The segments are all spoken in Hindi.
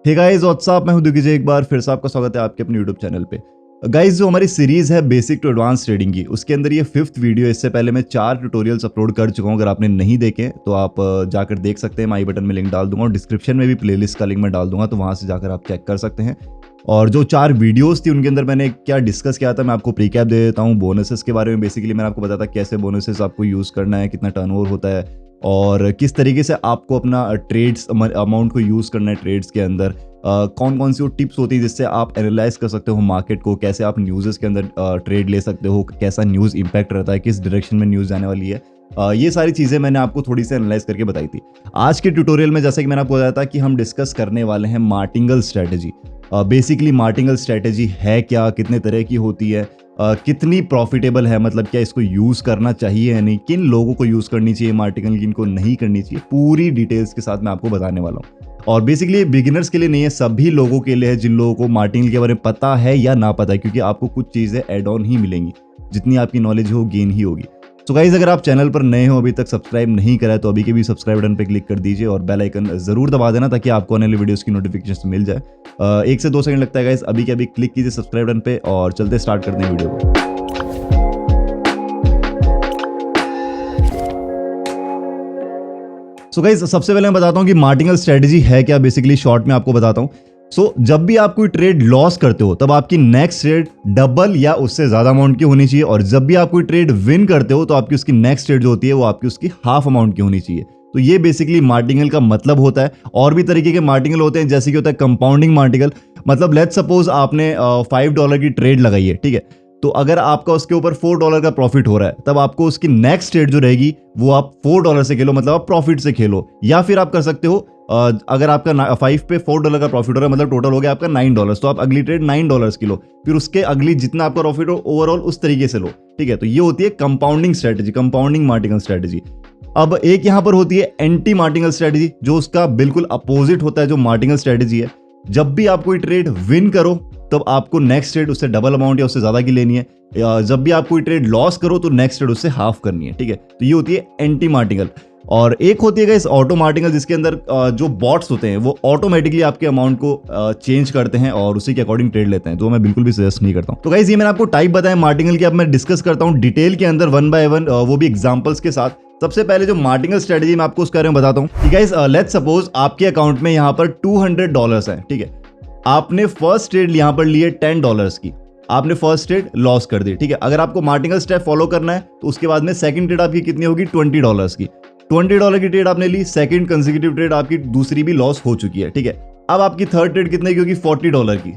हे गाइस व्हाट्सअप, मैं हूं दिग्विजय। एक बार फिर से आपका स्वागत है आपके अपने यूट्यूब चैनल पे। गाइस, जो हमारी सीरीज है बेसिक टू एडवांस ट्रेडिंग की, उसके अंदर ये 5th वीडियो। इससे पहले मैं 4 ट्यूटोरियल्स अपलोड कर चुका हूं। अगर आपने नहीं देखे तो आप जाकर देख सकते हैं। मैं आई बटन में लिंक डाल दूंगा और डिस्क्रिप्शन में भी प्लेलिस्ट का लिंक मैं डाल दूंगा, तो वहां से जाकर आप चेक कर सकते हैं। और जो 4 वीडियोस थी उनके अंदर मैंने क्या डिस्कस किया था, मैं आपको प्रीकैप दे देता हूँ। बोनसेस के बारे में बेसिकली मैंने आपको बताया था कैसे बोनसेस आपको यूज़ करना है, कितना टर्नओवर होता है और किस तरीके से आपको अपना ट्रेड्स अमाउंट को यूज़ करना है ट्रेड्स के अंदर। कौन कौन सी वो टिप्स होती है जिससे आप एनालाइज कर सकते हो मार्केट को, कैसे आप न्यूज़ के अंदर ट्रेड ले सकते हो, कैसा न्यूज़ इम्पैक्ट रहता है, किस डायरेक्शन में न्यूज़ जाने वाली है। ये सारी चीज़ें मैंने आपको थोड़ी सी एनालाइज करके बताई थी। आज के ट्यूटोरियल में जैसे कि मैंने आपको बताया था कि हम डिस्कस करने वाले हैं martingale strategy. Basically martingale strategy है क्या, कितने तरह की होती है, कितनी प्रॉफिटेबल है, मतलब क्या इसको यूज़ करना चाहिए या नहीं, किन लोगों को यूज़ करनी चाहिए मार्टिंगल, किनको नहीं करनी चाहिए, पूरी डिटेल्स के साथ मैं आपको बताने वाला हूँ। और बेसिकली बिगिनर्स के लिए नहीं है, सभी लोगों के लिए है जिन लोगों को मार्टिंगल के बारे में पता है या ना पता है, क्योंकि आपको कुछ चीज़ें एड ऑन ही मिलेंगी। जितनी आपकी नॉलेज हो गेन ही होगी। तो गाइस, अगर आप चैनल पर नए हो, अभी तक सब्सक्राइब नहीं करा है, तो अभी के भी सब्सक्राइब बटन पे क्लिक कर दीजिए और बेल आइकन जरूर दबा देना ताकि आपको आने वाली वीडियोस की नोटिफिकेशन मिल जाए। 1 से 2 सेकंड लगता है गाइस। अभी के अभी क्लिक कीजिए सब्सक्राइब बटन पे और चलते स्टार्ट करते हैं वीडियो को। सो गाइस, सबसे पहले मैं बताता हूँ कि मार्टिंगल स्ट्रेटजी है क्या। बेसिकली शॉर्ट में आपको बताता हूँ। जब भी आप कोई ट्रेड लॉस करते हो तब आपकी नेक्स्ट ट्रेड डबल या उससे ज्यादा अमाउंट की होनी चाहिए, और जब भी आप कोई ट्रेड विन करते हो तो आपकी उसकी नेक्स्ट ट्रेड जो होती है वो आपकी उसकी हाफ अमाउंट की होनी चाहिए। तो ये बेसिकली मार्टिंगल का मतलब होता है। और भी तरीके के मार्टिंगल होते हैं, जैसे कि होता है कंपाउंडिंग मार्टिंगल। मतलब लेट्स सपोज आपने $5 की ट्रेड लगाई है, ठीक है। तो अगर आपका उसके ऊपर $4 का प्रॉफिट हो रहा है, तब आपको उसकी नेक्स्ट ट्रेड जो रहेगी वो आप $4 से खेलो, मतलब आप प्रॉफिट से खेलो। या फिर आप कर सकते हो, अगर आपका 5 पे $4 का प्रॉफिट हो रहा है, मतलब टोटल हो गया आपका $9, तो आप अगली ट्रेड $9 की लो, फिर उसके अगली जितना आपका प्रॉफिट हो ओवरऑल उस तरीके से लो, ठीक है। तो ये होती है compounding strategy, compounding martingale strategy. अब एक यहां पर होती है एंटी मार्टिंगल स्ट्रेटजी, जो उसका बिल्कुल अपोजिट होता है जो मार्टिंगल स्ट्रेटजी है। जब भी आप कोई ट्रेड विन करो तब आपको नेक्स्ट ट्रेड उससे डबल अमाउंट या उससे ज्यादा की लेनी है। जब भी आप कोई ट्रेड लॉस करो तो नेक्स्ट ट्रेड उससे हाफ करनी है, ठीक है। तो ये होती है एंटी मार्टिंगल। और एक होती है गाइस ऑटो मार्टिंगल, जिसके अंदर जो बॉट्स होते हैं वो ऑटोमेटिकली आपके अमाउंट को चेंज करते हैं और उसी के अकॉर्डिंग ट्रेड लेते हैं, जो मैं बिल्कुल भी सजेस्ट नहीं करता हूं। तो गाइस, ये मैंने आपको टाइप बताया मार्टिंगल की। अब मैं डिस्कस करता हूं डिटेल के अंदर 1 बाय 1, वो भी एग्जांपल्स के साथ। सबसे पहले जो मार्टिंगल स्ट्रेटजी मैं आपको उसके बारे में बताता हूं। गाइस, लेट्स सपोज आपके अकाउंट में यहां पर $200 है, ठीक है। आपने फर्स्ट ट्रेड यहां पर ली है $10 की, आपने फर्स्ट ट्रेड लॉस कर दी, ठीक है। अगर आपको मार्टिंगल स्टेप फॉलो करना है तो उसके बाद में सेकंड ट्रेड आपकी कितनी होगी, $20 की। $20 की ट्रेड आपने ली, सेकंड कंसेक्यूटिव ट्रेड आपकी दूसरी भी लॉस हो चुकी है, ठीक है। अब आपकी थर्ड ट्रेड कितने की होगी, $40 की।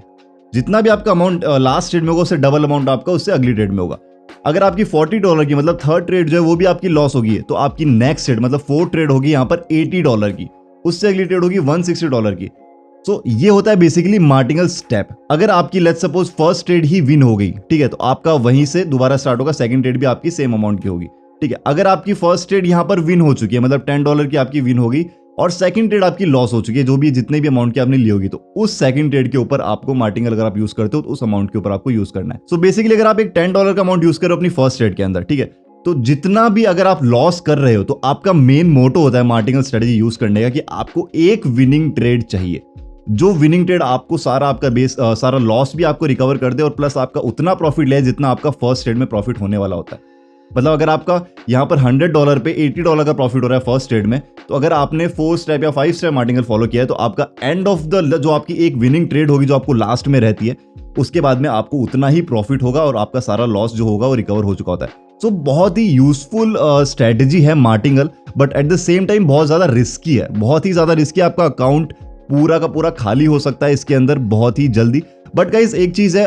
जितना भी आपका अमाउंट लास्ट ट्रेड में होगा उससे डबल अमाउंट आपका उससे अगली ट्रेड में होगा। अगर आपकी $40 की, मतलब थर्ड ट्रेड जो है वो भी आपकी लॉस होगी, तो आपकी नेक्स्ट ट्रेड मतलब फोर्थ ट्रेड होगी यहाँ पर $80 की, उससे अगली ट्रेड होगी $160 की। ये होता है बेसिकली मार्टिंगल स्टेप। अगर आपकी let's suppose first trade he win हो गई, ठीक है, तो आपका वहीं से दोबारा स्टार्ट होगा, सेकंड ट्रेड भी आपकी सेम अमाउंट की होगी, ठीक है। अगर आपकी फर्स्ट ट्रेड यहां पर विन हो चुकी है, मतलब $10 की आपकी विन होगी, और सेकंड ट्रेड आपकी लॉस हो चुकी है, जो भी जितने भी अमाउंट की आपने ली होगी, तो उस सेकंड ट्रेड के ऊपर आपको मार्टिंगल अगर आप यूज करते हो तो उस अमाउंट के ऊपर आपको यूज करना है। बेसिकली अगर आप एक $10 का अमाउंट यूज करो अपनी फर्स्ट ट्रेड के अंदर, ठीक है, तो जितना भी अगर आप लॉस कर रहे हो तो आपका मेन मोटो होता है मार्टिंगल स्ट्रेटजी यूज करने का कि आपको एक विनिंग ट्रेड चाहिए, जो विनिंग ट्रेड आपको सारा आपका सारा लॉस भी आपको रिकवर कर दे और प्लस आपका उतना प्रॉफिट ले जितना आपका फर्स्ट ट्रेड में प्रॉफिट होने वाला होता है। मतलब अगर आपका यहाँ पर $100 पे $80 का प्रॉफिट हो रहा है फर्स्ट ट्रेड में, तो अगर आपने 4 स्टेप या 5 स्टेप मार्टिंगल फॉलो किया है तो आपका एंड ऑफ द जो आपकी एक विनिंग ट्रेड होगी जो आपको लास्ट में रहती है, उसके बाद में आपको उतना ही प्रॉफिट होगा और आपका सारा लॉस जो होगा वो रिकवर हो चुका होता है। बहुत ही यूजफुल स्ट्रेटेजी है martingale, but at the same time बहुत ज्यादा रिस्की है, बहुत ही ज्यादा रिस्की। आपका अकाउंट पूरा का पूरा खाली हो सकता है इसके अंदर बहुत ही जल्दी। बट गाइस, एक चीज है,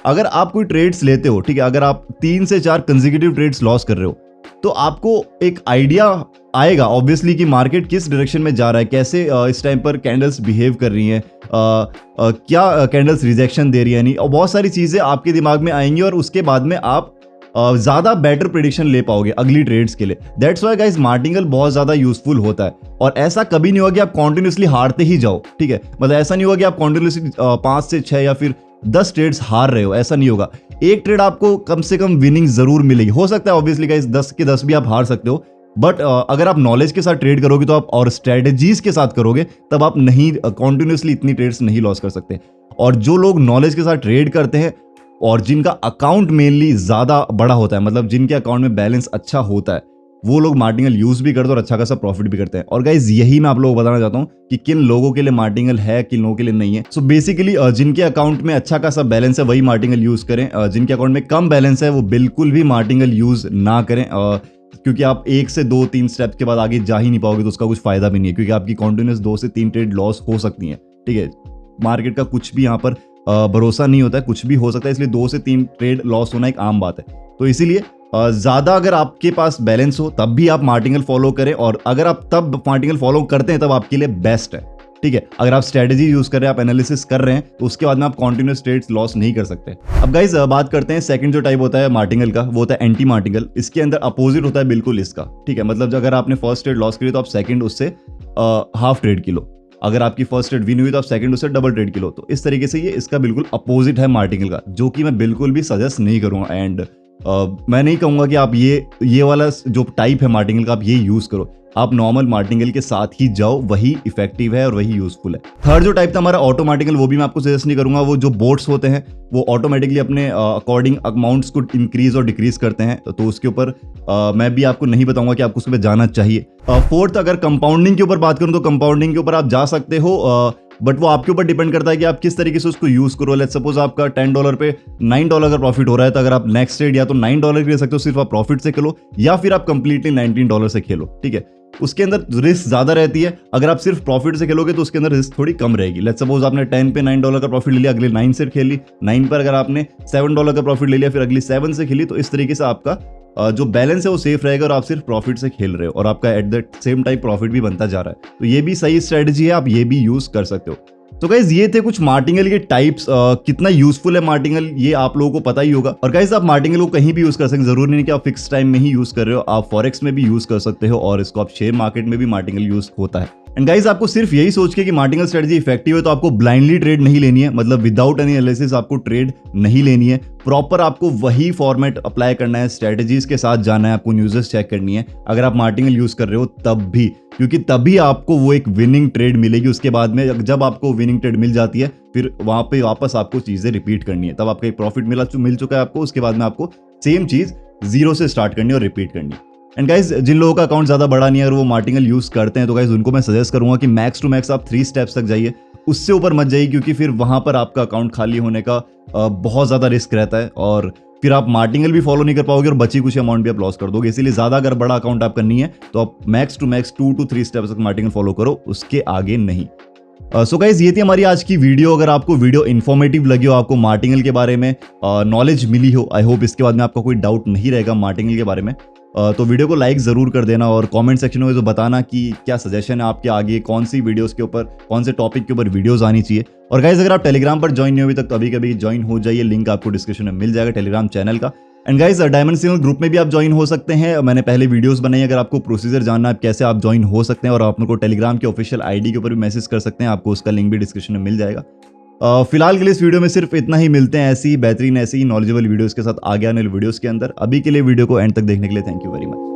अगर आप कोई ट्रेड्स लेते हो, ठीक है, अगर आप 3 से 4 कंसेक्यूटिव ट्रेड्स लॉस कर रहे हो तो आपको एक आइडिया आएगा ऑब्वियसली कि मार्केट किस डायरेक्शन में जा रहा है, कैसे इस टाइम पर कैंडल्स बिहेव कर रही हैं, क्या कैंडल्स रिजेक्शन दे रही है, नहीं, और बहुत सारी चीजें आपके दिमाग में आएंगी और उसके बाद में आप ज्यादा बेटर प्रेडिक्शन ले पाओगे अगली ट्रेड्स के लिए। दैट्स व्हाई गाइस मार्टिंगल बहुत ज्यादा यूजफुल होता है। और ऐसा कभी नहीं होगा कि आप कॉन्टिन्यूसली हारते ही जाओ, ठीक है, मतलब ऐसा नहीं होगा कि आप कॉन्टिन्यूसली 5 से 6 या फिर 10 ट्रेड्स हार रहे हो, ऐसा नहीं होगा। एक ट्रेड आपको कम से कम विनिंग जरूर मिलेगी। हो सकता है ऑब्वियसली गाइस 10 के 10 भी आप हार सकते हो, बट अगर आप नॉलेज के साथ ट्रेड करोगे तो आप और स्ट्रेटजीज के साथ करोगे तब आप नहीं कॉन्टिन्यूसली इतनी ट्रेड्स नहीं लॉस कर सकते। और जो लोग नॉलेज के साथ ट्रेड करते हैं और जिनका अकाउंट मेनली ज़्यादा बड़ा होता है, मतलब जिनके अकाउंट में बैलेंस अच्छा होता है, वो लोग मार्टिंगल यूज भी करते हैं और अच्छा खासा प्रॉफिट भी करते हैं। और गाइज यही मैं आप लोगों को बताना चाहता हूँ कि किन लोगों के लिए मार्टिंगल है, किन लोगों के लिए नहीं है। सो बेसिकली जिनके अकाउंट में अच्छा खासा बैलेंस है वही मार्टिंगल यूज करें। जिनके अकाउंट में कम बैलेंस है वो बिल्कुल भी मार्टिंगल यूज ना करें, क्योंकि आप 1 से 2-3 स्टेप्स के बाद आगे जा ही नहीं पाओगे तो उसका कुछ फायदा भी नहीं है, क्योंकि आपकी कॉन्टिन्यूस 2 से 3 ट्रेड लॉस हो सकती है। ठीक है, मार्केट का कुछ भी यहाँ पर भरोसा नहीं होता है, कुछ भी हो सकता है, इसलिए 2 से 3 ट्रेड लॉस होना एक आम बात है। तो इसीलिए ज़्यादा अगर आपके पास बैलेंस हो तब भी आप मार्टिंगल फॉलो करें, और अगर आप तब मार्टिंगल फॉलो करते हैं तब आपके लिए बेस्ट है। ठीक है, अगर आप स्ट्रेटेजी यूज कर रहे हैं, आप एनालिसिस कर रहे हैं, तो उसके बाद में आप कॉन्टिन्यूस ट्रेड्स लॉस नहीं कर सकते। अब गाइज बात करते हैं सेकंड जो टाइप होता है मार्टिंगल का, वो होता है एंटी मार्टिंगल। इसके अंदर अपोजिट होता है बिल्कुल इसका। ठीक है, मतलब अगर आपने फर्स्ट ट्रेड लॉस करी तो आप सेकंड उससे हाफ ट्रेड की लो, अगर आपकी फर्स्ट ट्रेड विन हुई तो आप सेकंड उससे डबल ट्रेड की लो। तो इस तरीके से ये इसका बिल्कुल अपोजिट है मार्टिंगल का, जो कि मैं बिल्कुल भी सजेस्ट नहीं करूँगा। एंड मैं नहीं कहूँगा कि आप ये वाला जो टाइप है मार्टिंगल का आप ये यूज़ करो। आप नॉर्मल मार्टिंगल के साथ ही जाओ, वही इफेक्टिव है और वही यूजफुल है। थर्ड जो टाइप था हमारा ऑटो मार्टिंगल, वो भी मैं आपको सजेस्ट नहीं करूंगा। वो जो बोट्स होते हैं वो ऑटोमेटिकली अपने अकॉर्डिंग अमाउंट्स को इंक्रीज और डिक्रीज करते हैं, तो उसके ऊपर मैं भी आपको नहीं बताऊंगा कि आपको उसके ऊपर जाना चाहिए। फोर्थ, अगर कंपाउंडिंग के ऊपर बात करूं तो कंपाउंडिंग के ऊपर आप जा सकते हो, बट वो आपके ऊपर डिपेंड करता है कि आप किस तरीके से उसको यूज करो। लेट्स सपोज आपका $10 पे $9 का प्रॉफिट हो रहा है, तो अगर आप नेक्स्ट ट्रेड या तो $9 ले सकते हो सिर्फ आप प्रॉफिट से खेलो, या फिर आप कंप्लीटली $19 से खेलो। ठीक है, उसके अंदर रिस्क ज्यादा रहती है। अगर आप सिर्फ प्रॉफिट से खेलोगे तो उसके अंदर रिस्क थोड़ी कम रहेगी। लेट्स सपोज आपने 10 पे $9 का प्रॉफिट ले लिया, अगले 9 से खेली, 9 पर अगर आपने $7 का प्रॉफिट ले लिया, फिर अगली 7 से खेली, तो इस तरीके से आपका जो बैलेंस है वो सेफ रहेगा और आप सिर्फ प्रॉफिट से खेल रहे हो और आपका at the same time profit भी बनता जा रहा है। तो ये भी सही स्ट्रेटजी है, आप ये भी यूज कर सकते हो। तो गाइज ये थे कुछ मार्टिंगल के टाइप्स। कितना यूजफुल है मार्टिंगल ये आप लोगों को पता ही होगा। और गाइज आप मार्टिंगल को कहीं भी यूज कर सकते हैं, जरूरी नहीं कि आप फिक्स टाइम में ही यूज कर रहे हो, आप फॉरेक्स में भी यूज कर सकते हो और इसको आप शेयर मार्केट में भी मार्टिंगल यूज होता है। एंड गाइज आपको सिर्फ यही सोच के कि मार्टिंगल स्ट्रेटजी इफेक्टिव है तो आपको ब्लाइंडली ट्रेड नहीं लेनी है, मतलब विदाउट एनी एनालिसिस आपको ट्रेड नहीं लेनी है। प्रॉपर आपको वही फॉर्मेट अप्लाई करना है, स्ट्रेटजीज के साथ जाना है, आपको न्यूज़ेस चेक करनी है अगर आप मार्टिंगल यूज कर रहे हो तब भी, क्योंकि तभी आपको वो एक विनिंग ट्रेड मिलेगी। उसके बाद में जब आपको विनिंग ट्रेड मिल जाती है फिर वहां पे वापस आपको चीजें रिपीट करनी है, तब आपका एक प्रॉफिट मिल चुका है आपको, उसके बाद में आपको सेम चीज जीरो से स्टार्ट करनी है और रिपीट करनी है। एंड गाइज जिन लोगों का अकाउंट ज्यादा बड़ा नहीं है और वो मार्टिंगल यूज करते हैं तो गाइज उनको मैं सजेस्ट करूंगा कि मैक्स टू मैक्स आप 3 स्टेप्स तक जाइए, उससे ऊपर मत जाइए, क्योंकि फिर वहां पर आपका अकाउंट खाली होने का बहुत ज्यादा रिस्क रहता है और फिर आप मार्टिंगल भी फॉलो नहीं कर पाओगे और बची कुछ अमाउंट भी आप लॉस कर दोगे। इसीलिए ज्यादा अगर बड़ा अकाउंट आपका नहीं है तो आप max to max 2 to 3 steps तक मार्टिंगल फॉलो करो, उसके आगे नहीं। सो गाइज ये थी हमारी आज की वीडियो। अगर आपको वीडियो इन्फॉर्मेटिव लगी हो, आपको मार्टिंगल के बारे में नॉलेज मिली हो, आई होप इसके बाद में आपका कोई डाउट नहीं रहेगा मार्टिंगल के बारे में, तो वीडियो को लाइक ज़रूर कर देना और कमेंट सेक्शन में तो बताना कि क्या सजेशन है आपके आगे, कौन सी वीडियोस के ऊपर, कौन से टॉपिक के ऊपर वीडियोस आनी चाहिए। और गाइज अगर आप टेलीग्राम पर ज्वाइन नहीं हुए तक कभी कभी ज्वाइन हो जाइए, लिंक आपको डिस्क्रिप्शन में मिल जाएगा टेलीग्राम चैनल का। And guys diamond signal group में भी आप ज्वाइन हो सकते हैं, मैंने पहले वीडियोस बनाई, अगर आपको प्रोसीजर जानना है कैसे आप ज्वाइन हो सकते हैं और आप मेरे को टेलीग्राम के ऑफिशियल आईडी के ऊपर भी मैसेज कर सकते हैं, आपको उसका लिंक भी डिस्क्रिप्शन में मिल जाएगा। फिलहाल के लिए इस वीडियो में सिर्फ इतना ही, मिलते हैं ऐसी बेहतरीन ऐसी नॉलेजेबल वीडियोस के साथ आगे आने वाले वीडियोस के अंदर। अभी के लिए वीडियो को एंड तक देखने के लिए थैंक यू वेरी मच।